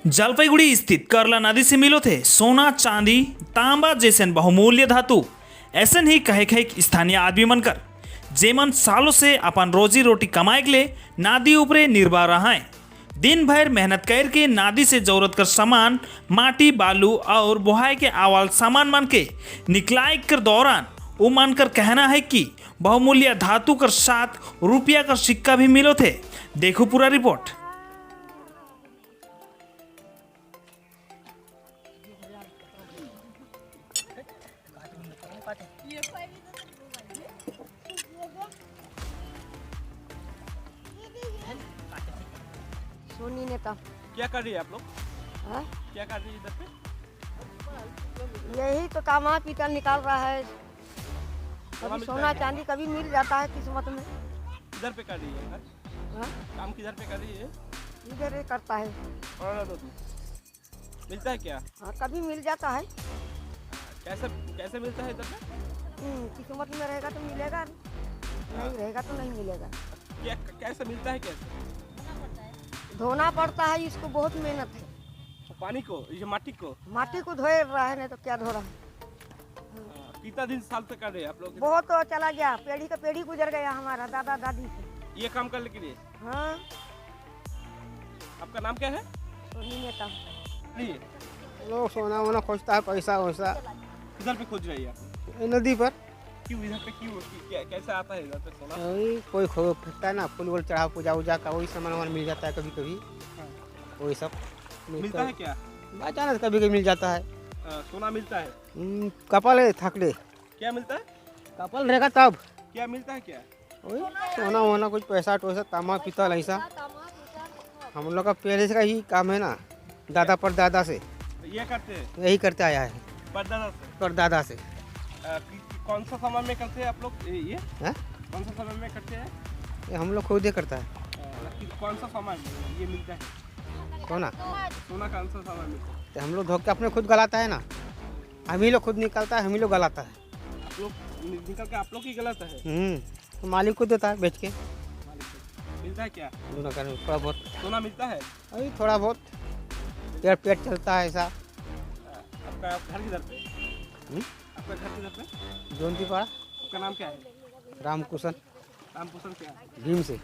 जलपाईगुड़ी स्थित कर्ला नदी से मिलो थे सोना चांदी तांबा जैसन बहुमूल्य धातु। ऐसन ही कहे कहे स्थानीय आदमी मनकर जेमन सालों से अपन रोजी रोटी कमाए के लिए नादी ऊपरे निर्भर रहा है। दिन भर मेहनत करके नादी से जरूरत कर सामान माटी बालू और बुहाई के आवाल सामान मान के निकलाए कर दौरान वो मानकर कहना है कि बहुमूल्य धातु कर साथ रुपया का सिक्का भी मिलो थे। देखो पूरा रिपोर्ट। सोनी नेता क्या कर रही है आप लोग? हाँ? क्या कर रही है इधर पे? यही तो कामा पीता निकाल रहा है। सोना कभी मिलता सोना है? चांदी कभी मिल जाता है किस्मत में। किधर पे कर रही है हाँ? हाँ? काम किधर पे कर रही है? इधर ही करता है। और दो तू। मिलता है क्या? हाँ, कभी मिल जाता है। कैसे कैसे मिलता है इधर पे? किस्मत में रहेगा तो मिलेगा, नहीं रहेगा तो नहीं मिलेगा। क्या कैसे मिलता है कैसे? धोना पड़ता है, इसको बहुत मेहनत है। पानी को ये माटी को माटी को धोए रहा है, नहीं तो क्या धो रहा है। कितना दिन साल तक कर रहे हैं आप लोग? बहुत तो चला गया, पेड़ी का पेड़ी गुजर गया हमारा दादा दादी से। ये काम करने के लिए हाँ, आपका नाम क्या है? सोनी नेता। नहीं लोग सोना वोना खोजता है, पैसा वैसा किधर पे खोज रही है आप? नदी पर। क्यों इधर पे क्यों कैसे आता है इधर पे सोना? वही कोई खो फेंकता है ना, फूल वूल चढ़ा पूजा वूजा का वही सामान वामान मिल जाता है कभी कभी। वही सब मिलता है क्या? अचानक कभी कभी मिल जाता है। सोना मिलता है? कपल है थकले, क्या मिलता है? कपल रहेगा तब क्या मिलता है क्या? वही सोना वोना कुछ पैसा टोसा तामा पीतल ऐसा। हम लोग का पहले से का ही काम है ना, दादा परदादा से ये करते हैं यही करते आया है, परदादा से? परदादा से। कौन सा समय में करते हैं आप लोग ये हैं? कौन सा समय में करते हैं? ये हम लोग खुद ही करता है कौन सा समय ये मिलता है? सोना। सोना कौन सा समय मिलता है? तो हम लोग धो के अपने खुद गलाता है ना, हम ही लोग खुद निकलता है, हम ही लोग गलाता है। आप लोग निकल के आप लोग ही गलत है? तो मालिक को देता है बेच के। मिलता है क्या? दोनों का थोड़ा बहुत, सोना मिलता है? अभी थोड़ा बहुत पेट पेट चलता है ऐसा। आपका घर किधर पे? आपका घर किधर पे? जोंती पाड़ा। आपका नाम क्या है? रामकुशन रामकुशन क्या है? भीम से।